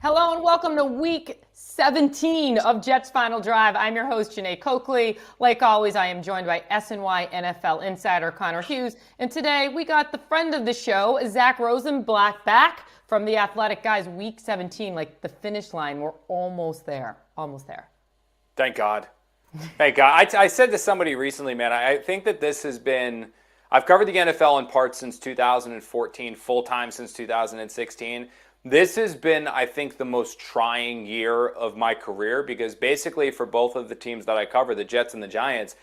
Hello and welcome to week 17 of Jets Final Drive. I'm your host, Jeane Coakley. Like always, I am joined by SNY NFL insider Connor Hughes. And today we got the friend of the show, Zack Rosenblatt, back from the Athletic. Guys, week 17, like the finish line. We're almost there. Almost there. Thank God. Thank God. I said to somebody recently, man, I think that this has been, I've covered the NFL in part since 2014, full-time since 2016. This has been, I think, the most trying year of my career because basically for both of the teams that I cover, the Jets and the Giants,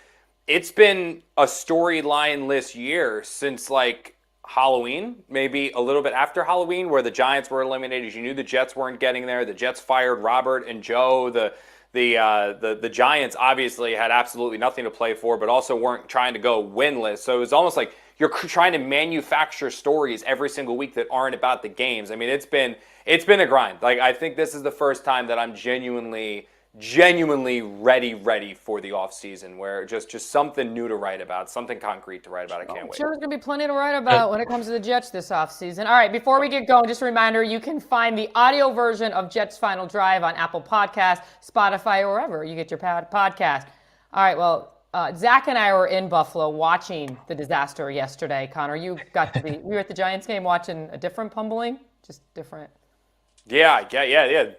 it's been a storyline-less year since like Halloween, maybe a little bit after Halloween, where the Giants were eliminated. You knew the Jets weren't getting there. The Jets fired Robert and Joe. The Giants obviously had absolutely nothing to play for, but also weren't trying to go winless. So it was almost like you're trying to manufacture stories every single week that aren't about the games. I mean, it's been a grind. Like, I think this is the first time that I'm genuinely ready for the offseason, where just something new to write about, something concrete to write about. I can't wait. Sure, there's going to be plenty to write about when it comes to the Jets this offseason. All right, before we get going, just a reminder, you can find the audio version of Jets Final Drive on Apple Podcasts, Spotify, or wherever you get your podcast. All right, well, Zach and I were in Buffalo watching the disaster yesterday. Connor, you got to be, we were at the Giants game watching a different pummeling, just different. Yeah.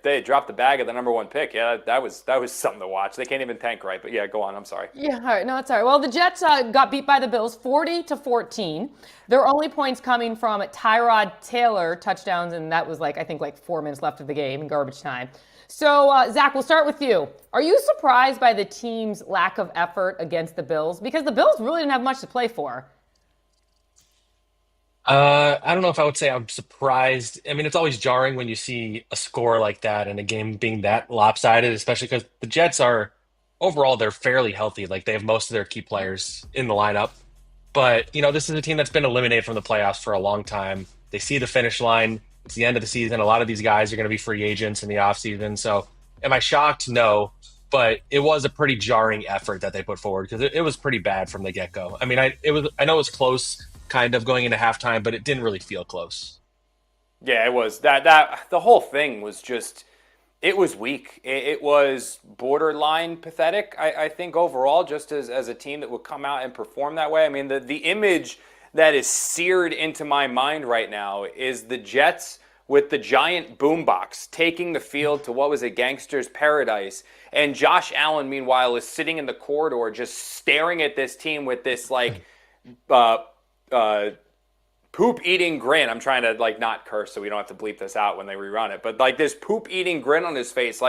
They dropped the bag of the number one pick. Yeah, that was something to watch. They can't even tank right. But yeah, go on. I'm sorry. Yeah, all right. No, it's all right. Well, the Jets got beat by the Bills 40-14. Their only points coming from Tyrod Taylor touchdowns, and that was I think 4 minutes left of the game in garbage time. So, Zach, we'll start with you. Are you surprised by the team's lack of effort against the Bills? Because the Bills really didn't have much to play for. I don't know if I would say I'm surprised. I mean, it's always jarring when you see a score like that and a game being that lopsided, especially because the Jets are overall they're fairly healthy. Like they have most of their key players in the lineup. But, this is a team that's been eliminated from the playoffs for a long time. They see the finish line. It's the end of the season. A lot of these guys are going to be free agents in the offseason. So am I shocked? No. But it was a pretty jarring effort that they put forward because it was pretty bad from the get-go. I mean, I know it was close kind of going into halftime, but it didn't really feel close. Yeah, it was. That the whole thing was just, it was weak. It was borderline pathetic, I think, overall, just as a team that would come out and perform that way. I mean, the image that is seared into my mind right now is the Jets with the giant boombox taking the field to what was a gangster's paradise. And Josh Allen, meanwhile, is sitting in the corridor just staring at this team with this, poop-eating grin. I'm trying to, not curse so we don't have to bleep this out when they rerun it. But, this poop-eating grin on his face,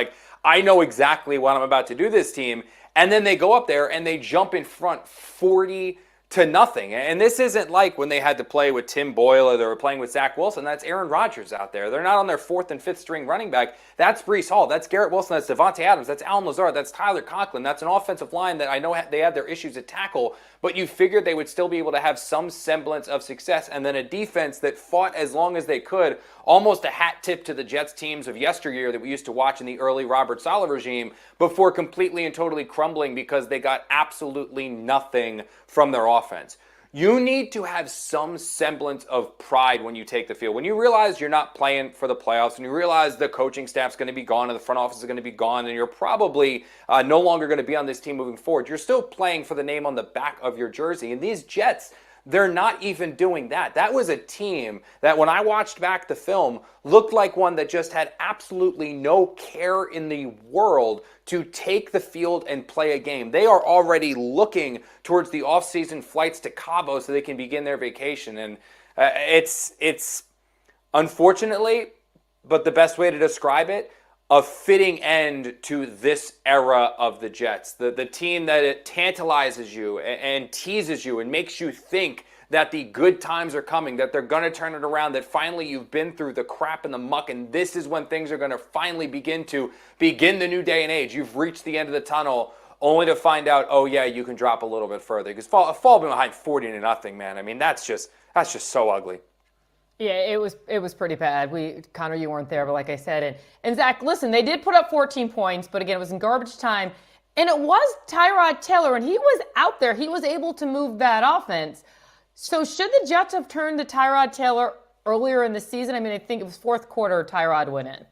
I know exactly what I'm about to do this team. And then they go up there and they jump in front 40-0. And this isn't like when they had to play with Tim Boyle or they were playing with Zack Wilson. That's Aaron Rodgers out there. They're not on their fourth and fifth string running back. That's Breece Hall. That's Garrett Wilson. That's Devontae Adams. That's Allen Lazard. That's Tyler Conklin. That's an offensive line that I know they have their issues at tackle, but you figured they would still be able to have some semblance of success. And then a defense that fought as long as they could, almost a hat tip to the Jets teams of yesteryear that we used to watch in the early Robert Saleh regime, before completely and totally crumbling because they got absolutely nothing from their offense. You need to have some semblance of pride when you take the field. When you realize you're not playing for the playoffs, and you realize the coaching staff's going to be gone and the front office is going to be gone, and you're probably no longer going to be on this team moving forward, you're still playing for the name on the back of your jersey. And these Jets, they're not even doing that. That was a team that, when I watched back the film, looked like one that just had absolutely no care in the world to take the field and play a game. They are already looking towards the off-season flights to Cabo so they can begin their vacation. And it's unfortunately, but the best way to describe it, a fitting end to this era of the Jets. The team that it tantalizes you and teases you and makes you think that the good times are coming, that they're going to turn it around, that finally you've been through the crap and the muck, and this is when things are going to finally begin the new day and age. You've reached the end of the tunnel, only to find out, oh yeah, you can drop a little bit further. Because fall behind 40-0, man. I mean, that's just so ugly. Yeah, it was pretty bad. Connor, you weren't there, but like I said, and Zach, listen, they did put up 14 points, but again, it was in garbage time, and it was Tyrod Taylor, and he was out there. He was able to move that offense. So should the Jets have turned to Tyrod Taylor earlier in the season? I mean, I think it was fourth quarter Tyrod went in.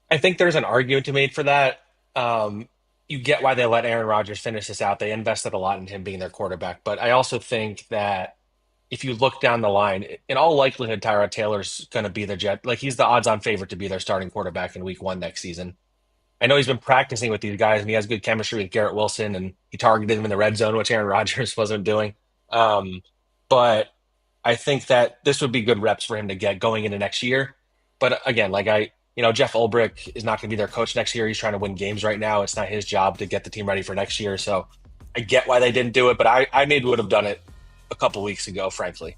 I think there's an argument to be made for that. Um, you get why they let Aaron Rodgers finish this out. They invested a lot in him being their quarterback. But I also think that if you look down the line, in all likelihood, Tyrod Taylor's going to be the Jet. Like he's the odds-on favorite to be their starting quarterback in Week 1 next season. I know he's been practicing with these guys, and he has good chemistry with Garrett Wilson, and he targeted him in the red zone, which Aaron Rodgers wasn't doing. Um, but I think that this would be good reps for him to get going into next year. But again, Jeff Ulbrich is not going to be their coach next year. He's trying to win games right now. It's not his job to get the team ready for next year. So I get why they didn't do it, but I maybe would have done it a couple weeks ago, frankly.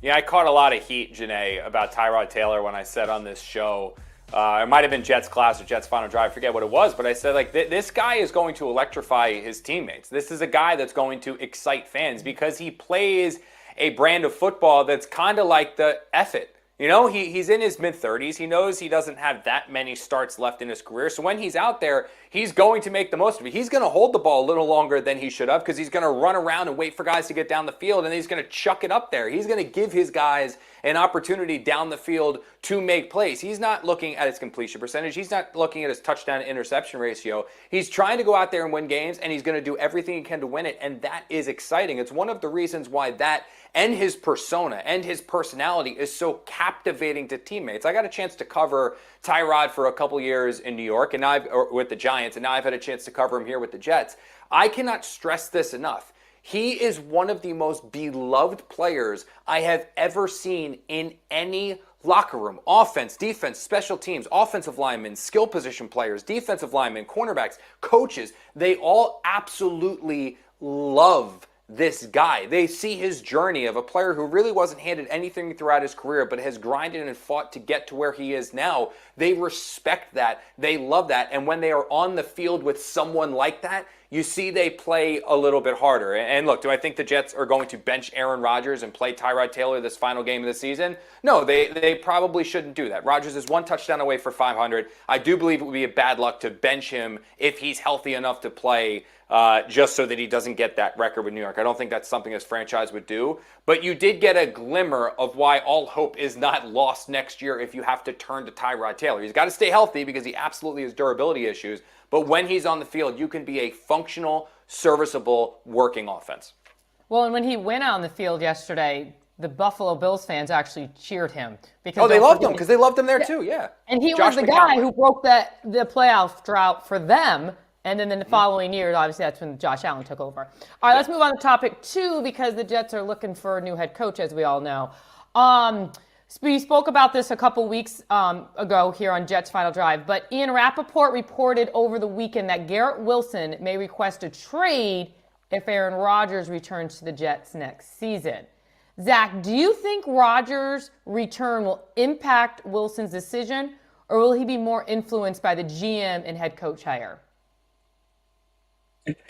Yeah, I caught a lot of heat, Jeane, about Tyrod Taylor when I said on this show, it might have been Jets Class or Jets Final Drive, I forget what it was, but I said, this guy is going to electrify his teammates. This is a guy that's going to excite fans because he plays a brand of football that's kind of like the F it. He's in his mid-30s. He knows he doesn't have that many starts left in his career. So when he's out there, he's going to make the most of it. He's going to hold the ball a little longer than he should have because he's going to run around and wait for guys to get down the field, and then he's going to chuck it up there. He's going to give his guys an opportunity down the field to make plays. He's not looking at his completion percentage. He's not looking at his touchdown-interception ratio. He's trying to go out there and win games, and he's going to do everything he can to win it, and that is exciting. It's one of the reasons why that and his persona and his personality is so captivating to teammates. I got a chance to cover Tyrod for a couple years in New York and with the Giants, and now I've had a chance to cover him here with the Jets. I cannot stress this enough. He is one of the most beloved players I have ever seen in any locker room. Offense, defense, special teams, offensive linemen, skill position players, defensive linemen, cornerbacks, coaches. They all absolutely love this guy. They see his journey of a player who really wasn't handed anything throughout his career, but has grinded and fought to get to where he is now. They respect that. They love that. And when they are on the field with someone like that, you see they play a little bit harder. And look, do I think the Jets are going to bench Aaron Rodgers and play Tyrod Taylor this final game of the season? No, they probably shouldn't do that. Rodgers is one touchdown away for 500. I do believe it would be a bad luck to bench him if he's healthy enough to play just so that he doesn't get that record with New York. I don't think that's something his franchise would do. But you did get a glimmer of why all hope is not lost next year if you have to turn to Tyrod Taylor. He's got to stay healthy because he absolutely has durability issues. But when he's on the field, you can be a functional, serviceable, working offense. Well, and when he went out on the field yesterday, the Buffalo Bills fans actually cheered him. Because they loved him because they loved him there too, yeah. And he was the guy who broke the playoff drought for them. And then in the following year, obviously, that's when Josh Allen took over. All right, let's move on to topic 2 because the Jets are looking for a new head coach, as we all know. We spoke about this a couple weeks ago here on Jets Final Drive, but Ian Rappaport reported over the weekend that Garrett Wilson may request a trade if Aaron Rodgers returns to the Jets next season. Zach, do you think Rodgers' return will impact Wilson's decision, or will he be more influenced by the GM and head coach hire?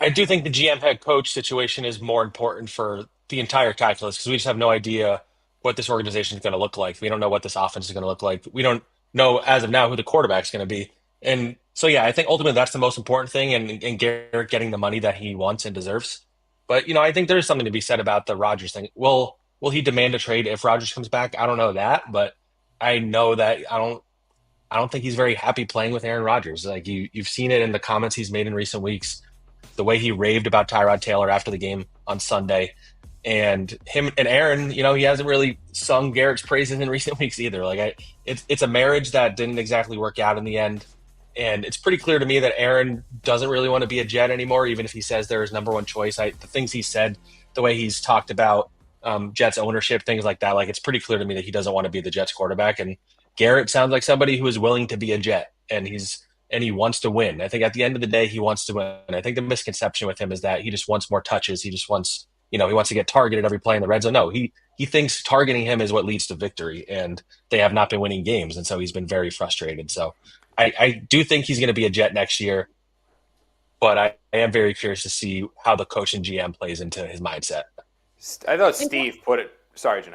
I do think the GM head coach situation is more important for the entire calculus because we just have no idea what this organization is going to look like. We don't know what this offense is going to look like. We don't know as of now who the quarterback's going to be. And so, yeah, I think ultimately that's the most important thing and Garrett getting the money that he wants and deserves. But, I think there's something to be said about the Rodgers thing. Will he demand a trade if Rodgers comes back? I don't know that, but I know that I don't think he's very happy playing with Aaron Rodgers. Like you've seen it in the comments he's made in recent weeks. The way he raved about Tyrod Taylor after the game on Sunday. And him and Aaron, he hasn't really sung Garrett's praises in recent weeks either. It's a marriage that didn't exactly work out in the end. And it's pretty clear to me that Aaron doesn't really want to be a Jet anymore, even if he says they're his number one choice. The things he said, the way he's talked about Jets ownership, things like that, it's pretty clear to me that he doesn't want to be the Jets quarterback. And Garrett sounds like somebody who is willing to be a Jet, and he wants to win. I think at the end of the day, he wants to win. I think the misconception with him is that he just wants more touches. He just wants, he wants to get targeted every play in the red zone. No, he thinks targeting him is what leads to victory, and they have not been winning games. And so he's been very frustrated. So I do think he's going to be a Jet next year, but I am very curious to see how the coach and GM plays into his mindset. I thought Steve put it. Sorry, Jeane.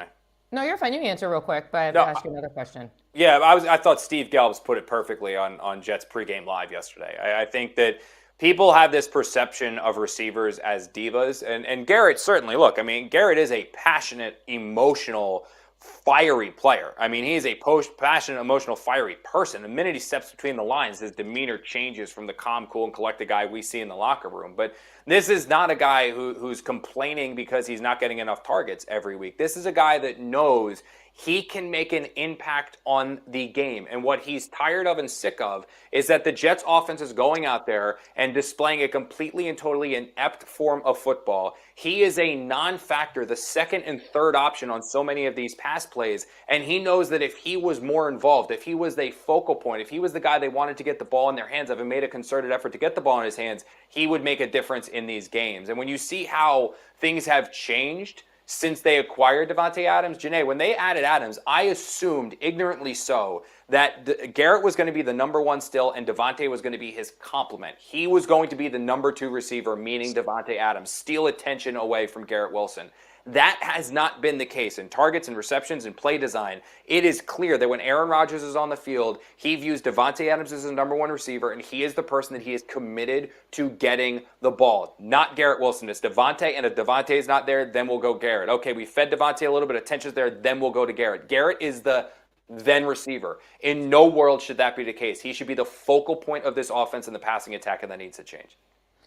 No, you're fine. You can answer real quick, but I have to ask you another question. Yeah, I thought Steve Gelbs put it perfectly on Jets pregame live yesterday. I think that people have this perception of receivers as divas, and Garrett certainly. Look, Garrett is a passionate, emotional fiery player. I mean, he's a passionate, emotional, fiery person. The minute he steps between the lines, his demeanor changes from the calm, cool, and collected guy we see in the locker room. But this is not a guy who's complaining because he's not getting enough targets every week. This is a guy that knows he can make an impact on the game. And what he's tired of and sick of is that the Jets offense is going out there and displaying a completely and totally inept form of football. He is a non-factor, the second and third option on so many of these pass plays. And he knows that if he was more involved, if he was the focal point, if he was the guy they wanted to get the ball in their hands of and made a concerted effort to get the ball in his hands, he would make a difference in these games. And when you see how things have changed since they acquired Davante Adams, Jeane, when they added Adams, I assumed, ignorantly so, that Garrett was going to be the number one still and Davante was going to be his complement. He was going to be the number two receiver, meaning Davante Adams, steal attention away from Garrett Wilson. That has not been the case in targets and receptions and play design. It is clear that when Aaron Rodgers is on the field, he views Davante Adams as his number one receiver, and he is the person that he is committed to getting the ball, not Garrett Wilson. It's Davante, and if Davante is not there, then we'll go Garrett. Okay, we fed Davante a little bit of attention there, then we'll go to Garrett. Garrett is the then receiver. In no world should that be the case. He should be the focal point of this offense in the passing attack, and that needs to change.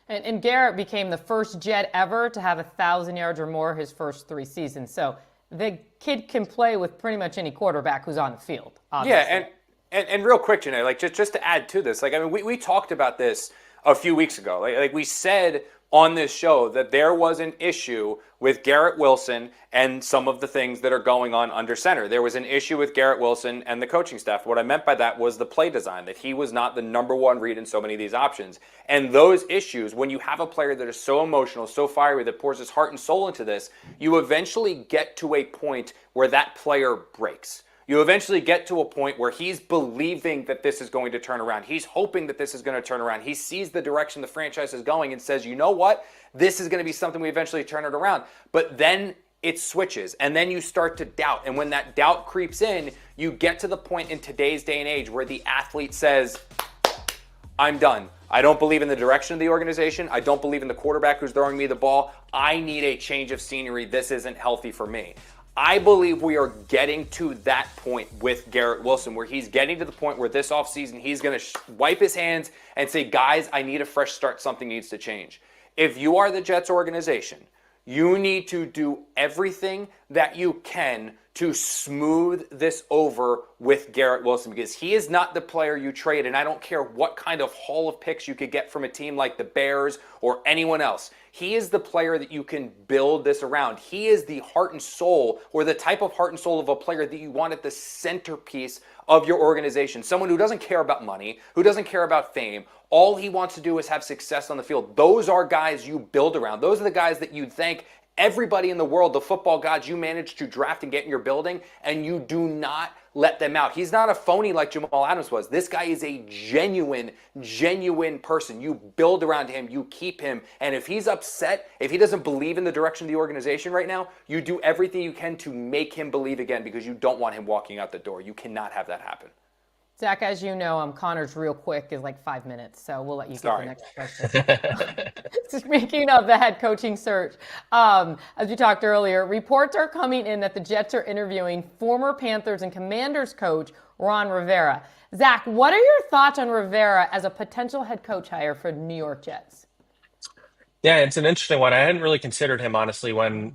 And Garrett became the first Jet ever to have 1,000 yards or more his first 3 seasons. So the kid can play with pretty much any quarterback who's on the field, obviously. Yeah, and real quick, Jeane, like just to add to this, like I mean, we talked about this a few weeks ago. Like we said on this show that there was an issue with Garrett Wilson and some of the things that are going on under center. There was an issue with Garrett Wilson and the coaching staff. What I meant by that was the play design, that he was not the number one read in so many of these options. And those issues, when you have a player that is so emotional, so fiery, that pours his heart and soul into this, you eventually get to a point where that player breaks. You eventually get to a point where he's believing that this is going to turn around. He's hoping that this is going to turn around. He sees the direction the franchise is going and says, you know what? This is going to be something we eventually turn it around. But then it switches, and then you start to doubt. And when that doubt creeps in, you get to the point in today's day and age where the athlete says, I'm done. I don't believe in the direction of the organization. I don't believe in the quarterback who's throwing me the ball. I need a change of scenery. This isn't healthy for me. I believe we are getting to that point with Garrett Wilson, where he's getting to the point where this offseason he's going to wipe his hands and say, guys, I need a fresh start. Something needs to change. If you are the Jets organization, you need to do everything that you can to smooth this over with Garrett Wilson, because he is not the player you trade, and I don't care what kind of haul of picks you could get from a team like the Bears or anyone else. He is the player that you can build this around. He is the heart and soul, or the type of heart and soul of a player that you want at the centerpiece of your organization. Someone who doesn't care about money, who doesn't care about fame. All he wants to do is have success on the field. Those are guys you build around. Those are the guys that you'd thank everybody in the world, the football gods you managed to draft and get in your building, and you do not let them out. He's not a phony like Jamal Adams was. This guy is a genuine person. You build around him, you keep him, and if he's upset, if he doesn't believe in the direction of the organization right now, you do everything you can to make him believe again, because you don't want him walking out the door. You cannot have that happen. Zach, as you know, Connor's real quick is like 5 minutes, so we'll let you get the next question. Speaking of the head coaching search, as we talked earlier, reports are coming in that the Jets are interviewing former Panthers and Commanders coach Ron Rivera. Zach, what are your thoughts on Rivera as a potential head coach hire for the New York Jets? Yeah, it's an interesting one. I hadn't really considered him, honestly, when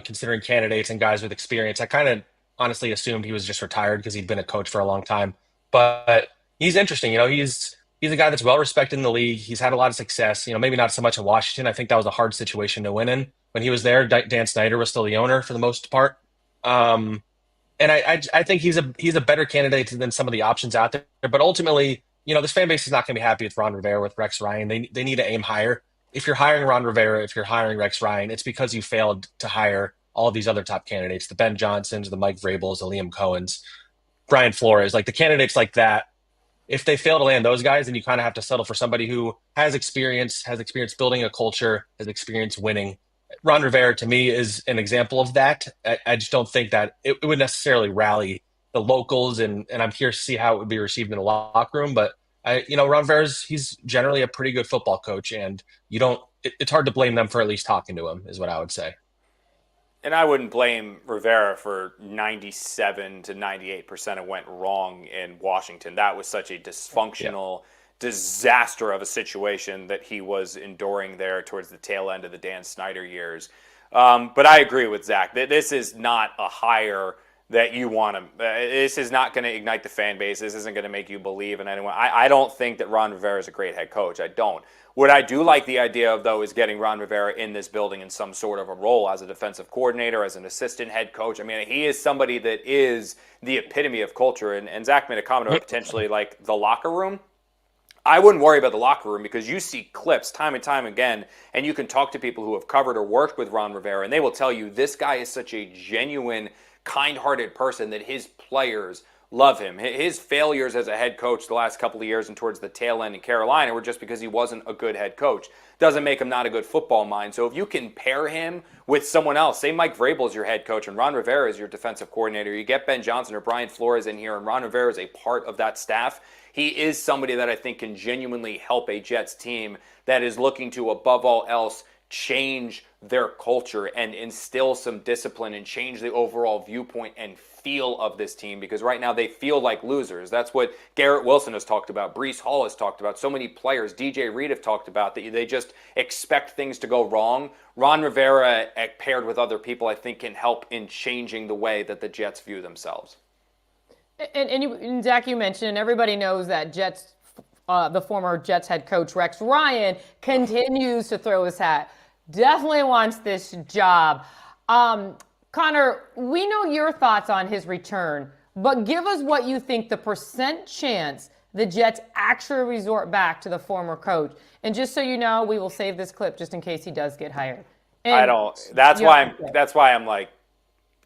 considering candidates and guys with experience. I kind of honestly assumed he was just retired because he'd been a coach for a long time. But he's interesting. He's a guy that's well respected in the league. He's had a lot of success. Maybe not so much in Washington. I think that was a hard situation to win in. When he was there, Dan Snyder was still the owner for the most part. And I think he's a better candidate than some of the options out there. But ultimately, this fan base is not going to be happy with Ron Rivera, with Rex Ryan. They need to aim higher. If you're hiring Ron Rivera, if you're hiring Rex Ryan, it's because you failed to hire all of these other top candidates, the Ben Johnsons, the Mike Vrabels, the Liam Cohens, Brian Flores, like the candidates like that. If they fail to land those guys, then you kind of have to settle for somebody who has experience building a culture, has experience winning. Ron Rivera, to me, is an example of that. I just don't think that it would necessarily rally the locals, and I'm curious to see how it would be received in the locker room. But Ron Rivera's, he's generally a pretty good football coach, and it's hard to blame them for at least talking to him, is what I would say. And I wouldn't blame Rivera for 97 to 98% of went wrong in Washington. That was such a Yeah. dysfunctional disaster of a situation that he was enduring there towards the tail end of the Dan Snyder years. But I agree with Zach. This is not a hire that you want to. This is not going to ignite the fan base. This isn't going to make you believe in anyone. I don't think that Ron Rivera is a great head coach. I don't. What I do like the idea of, though, is getting Ron Rivera in this building in some sort of a role as a defensive coordinator, as an assistant head coach. I mean, he is somebody that is the epitome of culture. And Zach made a comment about potentially like the locker room. I wouldn't worry about the locker room because you see clips time and time again, and you can talk to people who have covered or worked with Ron Rivera, and they will tell you this guy is such a genuine, kind-hearted person that his players love him. His failures as a head coach the last couple of years and towards the tail end in Carolina were just because he wasn't a good head coach. Doesn't make him not a good football mind. So if you can pair him with someone else, say Mike Vrabel is your head coach and Ron Rivera is your defensive coordinator, you get Ben Johnson or Brian Flores in here and Ron Rivera is a part of that staff, he is somebody that I think can genuinely help a Jets team that is looking to, above all else, change their culture and instill some discipline and change the overall viewpoint and feel of this team, because right now they feel like losers. That's what Garrett Wilson has talked about. Breece Hall has talked about. So many players, DJ Reed have talked about that they just expect things to go wrong. Ron Rivera, paired with other people, I think can help in changing the way that the Jets view themselves. And Zach, you mentioned, everybody knows that the former Jets head coach Rex Ryan continues to throw his hat. Definitely wants this job. Connor, we know your thoughts on his return, but give us what you think the percent chance the Jets actually resort back to the former coach. And just so you know, we will save this clip just in case he does get hired. And I don't. That's why I'm like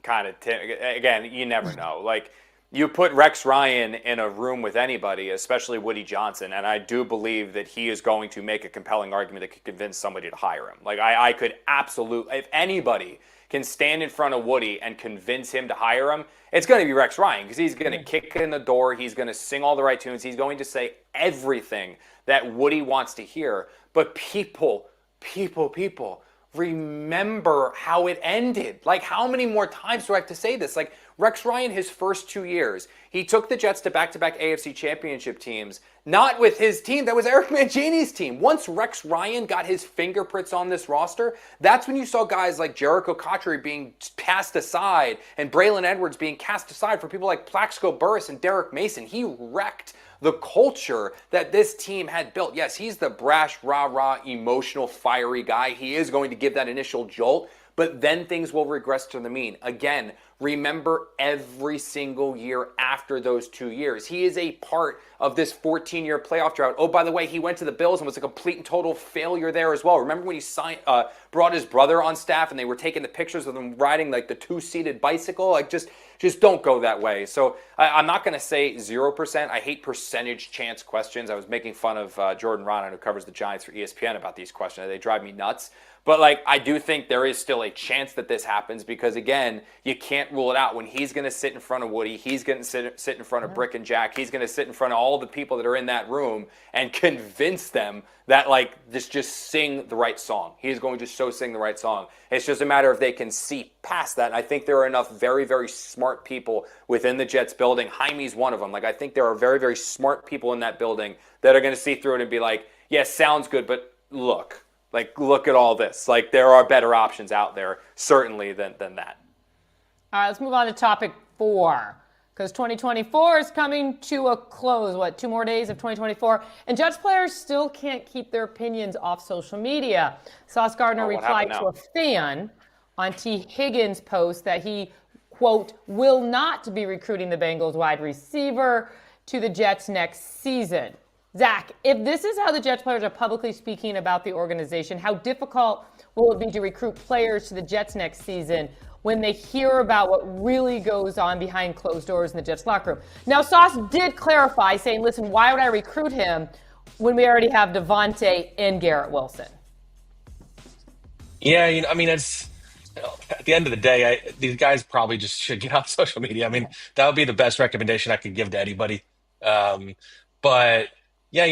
kind of again. You never know. Like you put Rex Ryan in a room with anybody, especially Woody Johnson, and I do believe that he is going to make a compelling argument that could convince somebody to hire him. Like I could absolutely, if anybody can stand in front of Woody and convince him to hire him, it's going to be Rex Ryan because he's going to kick in the door. He's going to sing all the right tunes. He's going to say everything that Woody wants to hear. But people, remember how it ended. Like, how many more times do I have to say this? Like, Rex Ryan, his first 2 years, he took the Jets to back-to-back AFC championship teams, not with his team. That was Eric Mangini's team. Once Rex Ryan got his fingerprints on this roster, that's when you saw guys like Jericho Cotchery being cast aside and Braylon Edwards being cast aside for people like Plaxico Burress and Derek Mason. He wrecked the culture that this team had built. Yes, he's the brash, rah-rah, emotional, fiery guy. He is going to give that initial jolt, but then things will regress to the mean. Again, remember every single year after those 2 years. He is a part of this 14-year playoff drought. Oh, by the way, he went to the Bills and was a complete and total failure there as well. Remember when he brought his brother on staff and they were taking the pictures of them riding like the two-seated bicycle? Like just don't go that way. So I'm not going to say 0%. I hate percentage chance questions. I was making fun of Jordan Ronan, who covers the Giants for ESPN, about these questions. They drive me nuts. But I do think there is still a chance that this happens because, again, you can't rule it out. When he's going to sit in front of Woody, he's going to sit in front of Brick and Jack, he's going to sit in front of all the people that are in that room and convince them that, just sing the right song. He is going to sing the right song. It's just a matter of they can see past that. And I think there are enough very, very smart people within the Jets building. Jaime's one of them. I think there are very, very smart people in that building that are going to see through it and be like, yeah, sounds good, but look at all this. There are better options out there, certainly, than that. All right, let's move on to topic 4, because 2024 is coming to a close. 2 more days of 2024? And Jets players still can't keep their opinions off social media. Sauce Gardner replied to a fan on T. Higgins' post that he, quote, will not be recruiting the Bengals wide receiver to the Jets next season. Zach, if this is how the Jets players are publicly speaking about the organization, how difficult will it be to recruit players to the Jets next season when they hear about what really goes on behind closed doors in the Jets locker room? Now, Sauce did clarify, saying, listen, why would I recruit him when we already have Devontae and Garrett Wilson? Yeah, it's at the end of the day, these guys probably just should get off social media. That would be the best recommendation I could give to anybody. But yeah,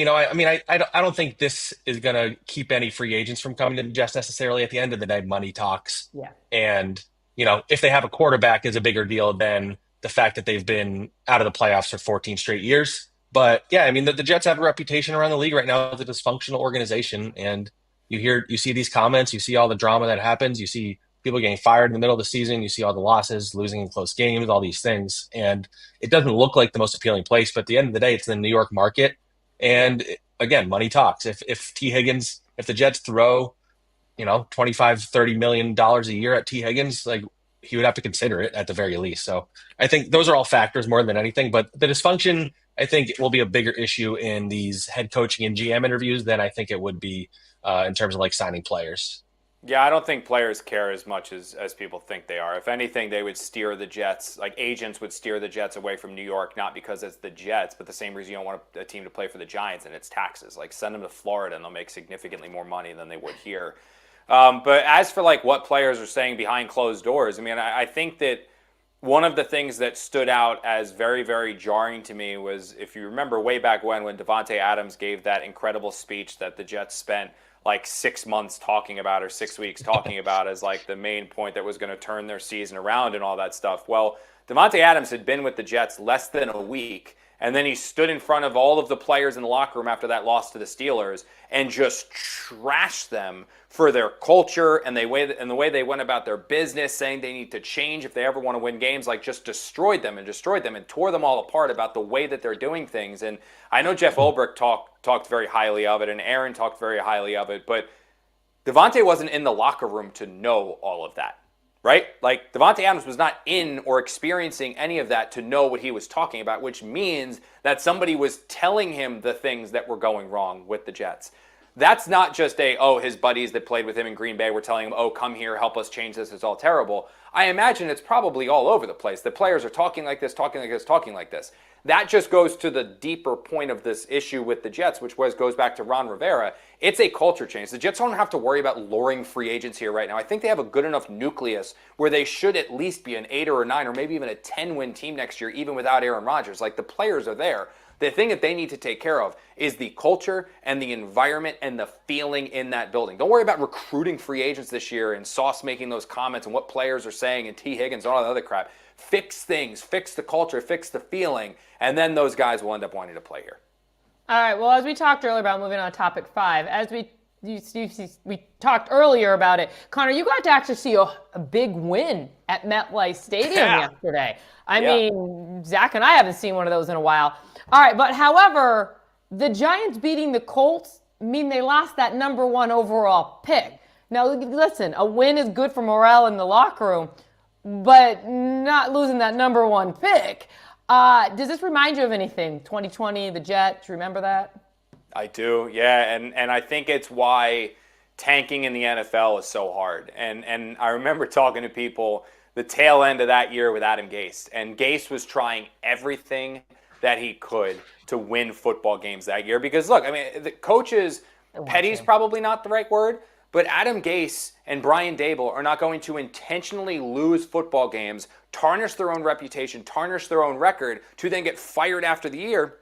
I don't think this is going to keep any free agents from coming to the Jets necessarily. At the end of the day, money talks. Yeah. And, if they have a quarterback is a bigger deal than the fact that they've been out of the playoffs for 14 straight years. But yeah, I mean, the Jets have a reputation around the league right now as a dysfunctional organization. And you see these comments, you see all the drama that happens, you see people getting fired in the middle of the season, you see all the losses, losing in close games, all these things. And it doesn't look like the most appealing place, but at the end of the day, it's the New York market. And again, money talks. If the Jets throw, 25, $30 million a year at T. Higgins, like he would have to consider it at the very least. So I think those are all factors more than anything, but the dysfunction, I think, will be a bigger issue in these head coaching and GM interviews than I think it would be in terms of like signing players. Yeah, I don't think players care as much as people think they are. If anything, they would steer the Jets, like agents would steer the Jets away from New York, not because it's the Jets, but the same reason you don't want a team to play for the Giants and it's taxes. Like send them to Florida and they'll make significantly more money than they would here. But as for like what players are saying behind closed doors, I mean, I think that one of the things that stood out as very, very jarring to me was, if you remember way back when Davante Adams gave that incredible speech that the Jets spent like 6 months talking about, or 6 weeks talking about, as like the main point that was going to turn their season around and all that stuff. Well, Davante Adams had been with the Jets less than a week, and then he stood in front of all of the players in the locker room after that loss to the Steelers and just trashed them for their culture and the way they went about their business, saying they need to change if they ever want to win games. Like just destroyed them and tore them all apart about the way that they're doing things. And I know Jeff Ulbrich talked very highly of it, and Aaron talked very highly of it, but Davante wasn't in the locker room to know all of that. Right? Like Davante Adams was not in or experiencing any of that to know what he was talking about, which means that somebody was telling him the things that were going wrong with the Jets. That's not just his buddies that played with him in Green Bay were telling him, come here, help us change this, it's all terrible. I imagine it's probably all over the place. The players are talking like this, talking like this, talking like this. That just goes to the deeper point of this issue with the Jets, which goes back to Ron Rivera. It's a culture change. The Jets don't have to worry about luring free agents here right now. I think they have a good enough nucleus where they should at least be an 8 or a 9 or maybe even a 10-win team next year, even without Aaron Rodgers. Like the players are there. The thing that they need to take care of is the culture and the environment and the feeling in that building. Don't worry about recruiting free agents this year and Sauce making those comments and what players are saying and T. Higgins and all that other crap. Fix things, fix the culture, fix the feeling, and then those guys will end up wanting to play here. All right, well, as we talked earlier about moving on to topic 5, as we talked earlier about it, Connor, you got to actually see a big win at MetLife Stadium yesterday. I mean, Zach and I haven't seen one of those in a while. All right, but however, the Giants beating the Colts mean they lost that number 1 overall pick. Now, listen, a win is good for morale in the locker room, but not losing that number 1 pick. Does this remind you of anything? 2020, the Jets, remember that? I do, yeah, and I think it's why tanking in the NFL is so hard. And I remember talking to people the tail end of that year with Adam Gase, and Gase was trying everything that he could to win football games that year. Because look, I mean, the coaches, petty's probably not the right word, but Adam Gase and Brian Daboll are not going to intentionally lose football games, tarnish their own reputation, tarnish their own record, to then get fired after the year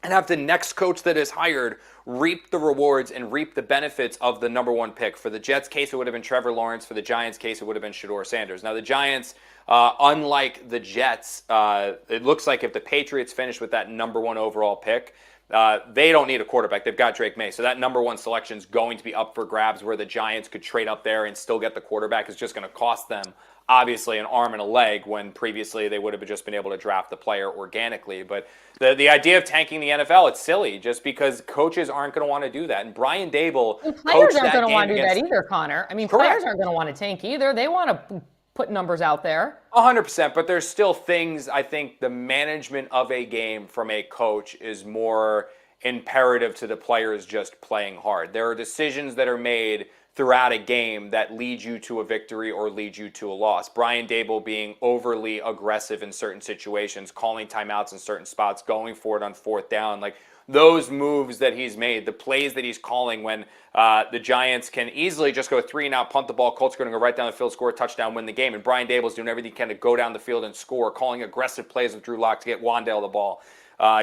and have the next coach that is hired reap the rewards and reap the benefits of the number 1 pick. For the Jets' case, it would have been Trevor Lawrence. For the Giants' case, it would have been Shedeur Sanders. Now, the Giants, unlike the Jets, it looks like if the Patriots finish with that number 1 overall pick, they don't need a quarterback. They've got Drake May. So that number 1 selection is going to be up for grabs, where the Giants could trade up there and still get the quarterback. It's just going to cost them, obviously, an arm and a leg, when previously they would have just been able to draft the player organically. But the idea of tanking the NFL, it's silly, just because coaches aren't going to want to do that. And Brian Daboll, players aren't going to want to do that either, Connor. I mean, Correct. Players aren't going to want to tank either. They want to put numbers out there. 100%, but there's still things, I think the management of a game from a coach is more imperative to the players just playing hard. There are decisions that are made throughout a game that lead you to a victory or lead you to a loss. Brian Daboll being overly aggressive in certain situations, calling timeouts in certain spots, going for it on 4th down, like those moves that he's made, the plays that he's calling when the Giants can easily just go 3 and out, punt the ball, Colts are going to go right down the field, score a touchdown, win the game. And Brian Daboll's doing everything he can to go down the field and score, calling aggressive plays with Drew Lock to get Wandale the ball,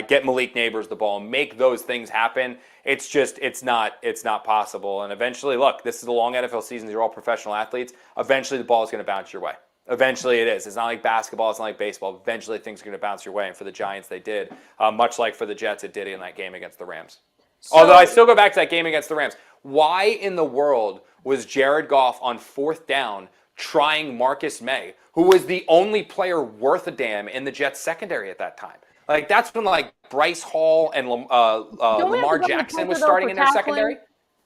get Malik Neighbors the ball, make those things happen. It's just, it's not possible. And eventually, look, this is a long NFL season. They're all professional athletes. Eventually, the ball is going to bounce your way. Eventually it is. It's not like basketball. It's not like baseball. Eventually things are going to bounce your way. And for the Giants, they did. Much like for the Jets, it did in that game against the Rams. Although I still go back to that game against the Rams. Why in the world was Jared Goff on 4th down trying Marcus May, who was the only player worth a damn in the Jets secondary at that time? Like, that's when, like, Bryce Hall and Lamar Jackson was starting in their secondary.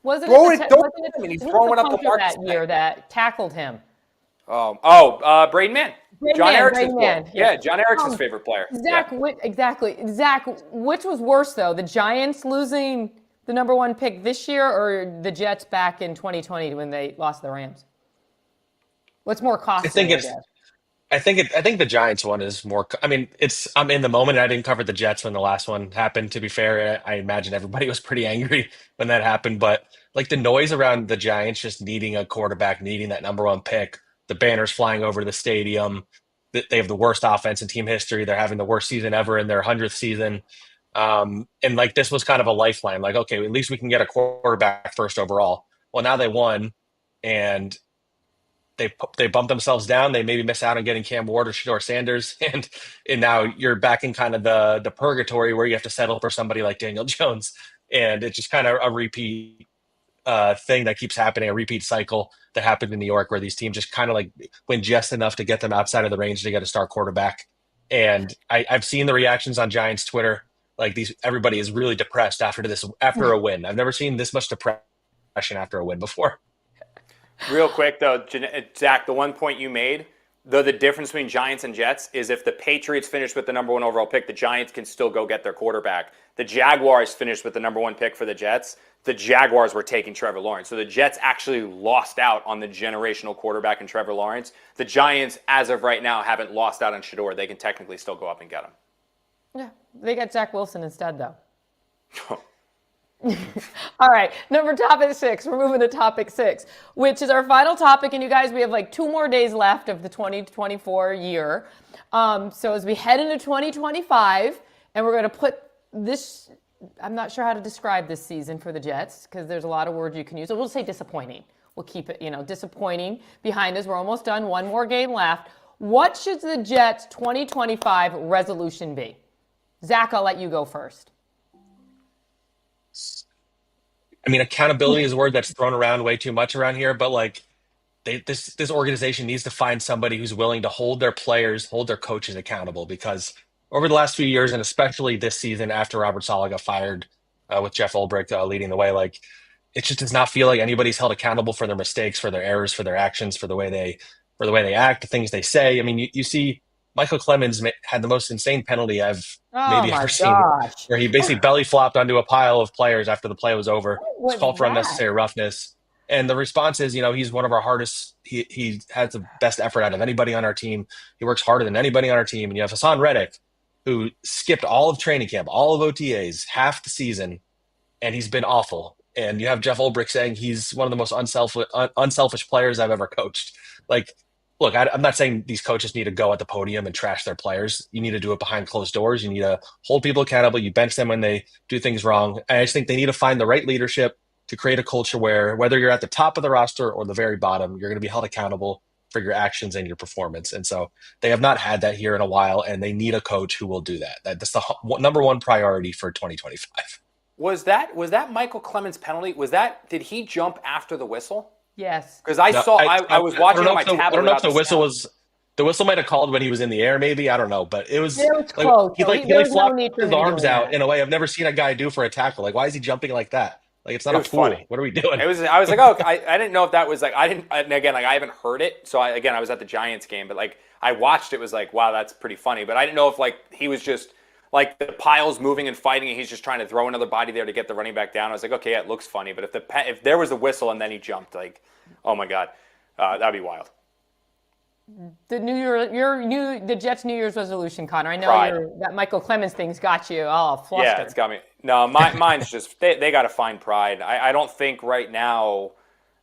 Wasn't it? He's throwing up the Marcus that year that tackled him. Braden Mann. John Erickson's favorite player. Zach, exactly. Zach, which was worse, though? The Giants losing the number 1 pick this year or the Jets back in 2020 when they lost the Rams? What's more costly? I think the Giants one is more. I mean, I'm in the moment. I didn't cover the Jets when the last one happened. To be fair, I imagine everybody was pretty angry when that happened. But like the noise around the Giants just needing a quarterback, needing that number 1 pick, the banners flying over the stadium. They have the worst offense in team history. They're having the worst season ever in their 100th season. And like this was kind of a lifeline. Like, okay, at least we can get a quarterback first overall. Well, now they won, and they bump themselves down. They maybe miss out on getting Cam Ward or Shedeur Sanders, and now you're back in kind of the purgatory where you have to settle for somebody like Daniel Jones, and it's just kind of a repeat thing that keeps happening, a repeat cycle that happened in New York where these teams just kind of like win just enough to get them outside of the range to get a star quarterback. And I've seen the reactions on Giants Twitter. Like everybody is really depressed after a win. I've never seen this much depression after a win before. Real quick, though, Zach, the one point you made, though the difference between Giants and Jets is if the Patriots finish with the number 1 overall pick, the Giants can still go get their quarterback. The Jaguars finished with the number 1 pick for the Jets. The Jaguars were taking Trevor Lawrence. So the Jets actually lost out on the generational quarterback in Trevor Lawrence. The Giants, as of right now, haven't lost out on Shedeur. They can technically still go up and get him. Yeah, they got Zach Wilson instead, though. All right, topic 6. We're moving to topic 6, which is our final topic. And you guys, we have like 2 more days left of the 2024 year. So as we head into 2025, and we're going to put this, I'm not sure how to describe this season for the Jets because there's a lot of words you can use. So we'll say disappointing. We'll keep it, disappointing behind us. We're almost done. 1 more game left. What should the Jets' 2025 resolution be? Zach, I'll let you go first. I mean, accountability is a word that's thrown around way too much around here, but like this organization needs to find somebody who's willing to hold their players, hold their coaches accountable, because over the last few years, and especially this season after Robert Saleh got fired with Jeff Ulbrich leading the way, like it just does not feel like anybody's held accountable for their mistakes, for their errors, for their actions, for the way they act, the things they say. I mean, you see Michael Clemens had the most insane penalty I've maybe ever seen, where he basically belly flopped onto a pile of players after the play was over. It's called for unnecessary roughness. And the response is, he's one of our hardest. He has the best effort out of anybody on our team. He works harder than anybody on our team. And you have Hassan Reddick, who skipped all of training camp, all of OTAs, half the season, and he's been awful. And you have Jeff Ulbrich saying he's one of the most unselfish players I've ever coached. Like, look, I'm not saying these coaches need to go at the podium and trash their players. You need to do it behind closed doors. You need to hold people accountable. You bench them when they do things wrong. I just think they need to find the right leadership to create a culture where whether you're at the top of the roster or the very bottom, you're going to be held accountable for your actions and your performance. And so they have not had that here in a while, and they need a coach who will do that. That's the number 1 priority for 2025. Was that Michael Clemens' penalty? Did he jump after the whistle? Yes. Because I was watching on my tablet. I don't know if the whistle might have called when he was in the air, maybe. I don't know, but it was close. He flopped his arms out in a way I've never seen a guy do for a tackle. Like, why is he jumping like that? Like, it's not a pool. Funny. What are we doing? I was like, oh, I didn't know if that was like, and again, like I haven't heard it. So I was at the Giants game, but like I watched it, was like, wow, that's pretty funny. But I didn't know if like he was just like the pile's moving and fighting and he's just trying to throw another body there to get the running back down. I was like, okay, yeah, it looks funny. But if there was a whistle and then he jumped, like, oh my God, that'd be wild. The Jets' New Year's resolution, Connor. I know that Michael Clemens thing's got you all flustered. Yeah, it's got me. No, mine's just they got to find pride. I don't think right now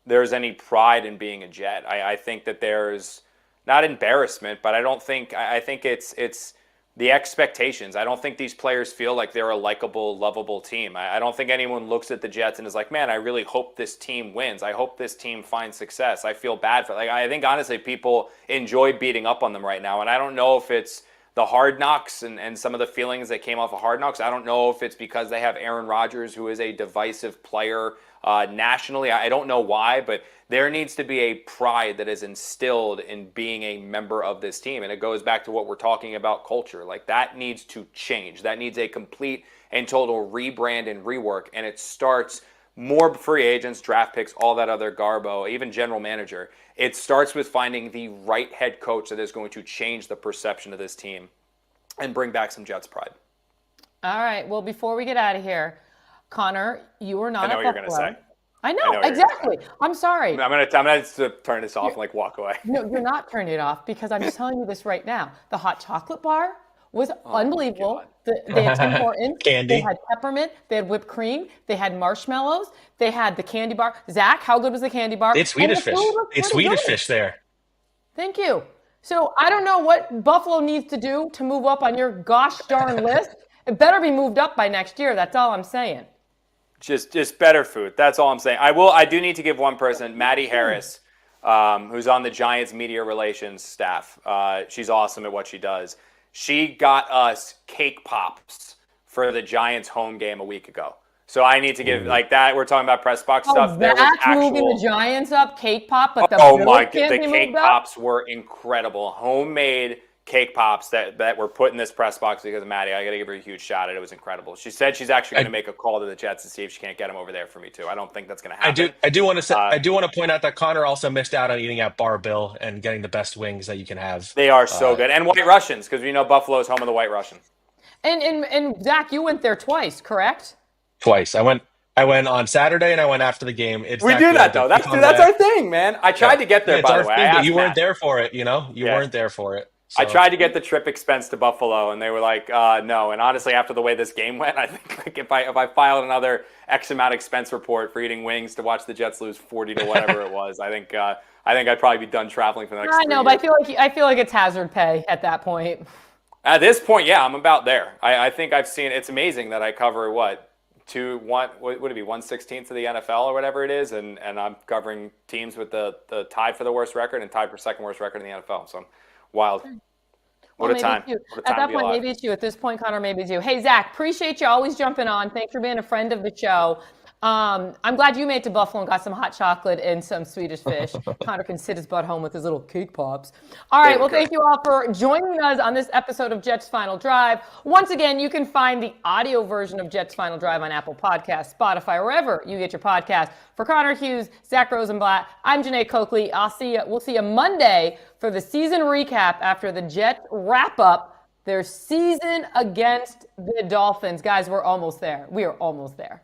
there's any pride in being a Jet. I think that there's not embarrassment, but I think it's the expectations. I don't think these players feel like they're a likable, lovable team. I don't think anyone looks at the Jets and is like, man, I really hope this team wins. I hope this team finds success. I feel bad for like I think honestly people enjoy beating up on them right now. And I don't know if it's the Hard Knocks and some of the feelings that came off of Hard Knocks. I don't know if it's because they have Aaron Rodgers, who is a divisive player nationally. I don't know why, but there needs to be a pride that is instilled in being a member of this team. And it goes back to what we're talking about, culture. Like, that needs to change. That needs a complete and total rebrand and rework. And it starts more free agents, draft picks, all that other garbo, even general manager. It starts with finding the right head coach that is going to change the perception of this team and bring back some Jets pride. All right. Well, before we get out of here, Connor, you were not I know at what you're going to say. I know exactly. I'm sorry. I'm gonna turn this off and like walk away. No, you're not turning it off because I'm just telling you this right now. The hot chocolate bar was unbelievable. They had Tim Hortons, candy. They had peppermint, they had whipped cream, they had marshmallows, they had the candy bar. Zach, how good was the candy bar? It's Swedish fish. It's Swedish fish there. Thank you. So I don't know what Buffalo needs to do to move up on your gosh darn list. It better be moved up by next year. That's all I'm saying. Just better food. That's all I'm saying. I do need to give one person, Maddie Harris, who's on the Giants media relations staff. She's awesome at what she does. She got us cake pops for the Giants home game a week ago. So I need to give like that. We're talking about press box stuff. There was moving the Giants up, cake pop, but the the cake pops were incredible. Homemade cake pops that were put in this press box because of Maddie. I got to give her a huge shout out. It was incredible. She said she's actually going to make a call to the Jets to see if she can't get them over there for me too. I don't think that's going to happen. I do want to point out that Connor also missed out on eating at Bar Bill and getting the best wings that you can have. They are so good. And White Russians, because we know Buffalo's home of the White Russian. And Zach, you went there twice, correct? Twice. I went on Saturday and I went after the game. We do that though. That's our thing, man. I tried to get there, by the way. But you weren't there for it, you know? You weren't there for it. So. I tried to get the trip expense to Buffalo, and they were like, no. And honestly, after the way this game went, I think like if I filed another X amount expense report for eating wings to watch the Jets lose 40 to whatever it was, I think I'd probably be done traveling for the next 3 years. I know, but I feel like it's hazard pay at that point. At this point, yeah, I'm about there. I think I've seen. It's amazing that I cover what would it be 1/16 of the NFL or whatever it is, and I'm covering teams with the tied for the worst record and tied for second worst record in the NFL. So. Wild. What a time. At that point, maybe it's you. At this point, Connor, maybe it's you. Hey, Zach, appreciate you always jumping on. Thanks for being a friend of the show. I'm glad you made it to Buffalo and got some hot chocolate and some Swedish fish. Connor can sit his butt home with his little cake pops. All right, well, thank you all for joining us on this episode of Jets Final Drive. Once again, you can find the audio version of Jets Final Drive on Apple Podcasts, Spotify, wherever you get your podcast. For Connor Hughes, Zack Rosenblatt, I'm Jeane Coakley. We'll see you Monday for the season recap after the Jets wrap up their season against the Dolphins. Guys, we're almost there. We are almost there.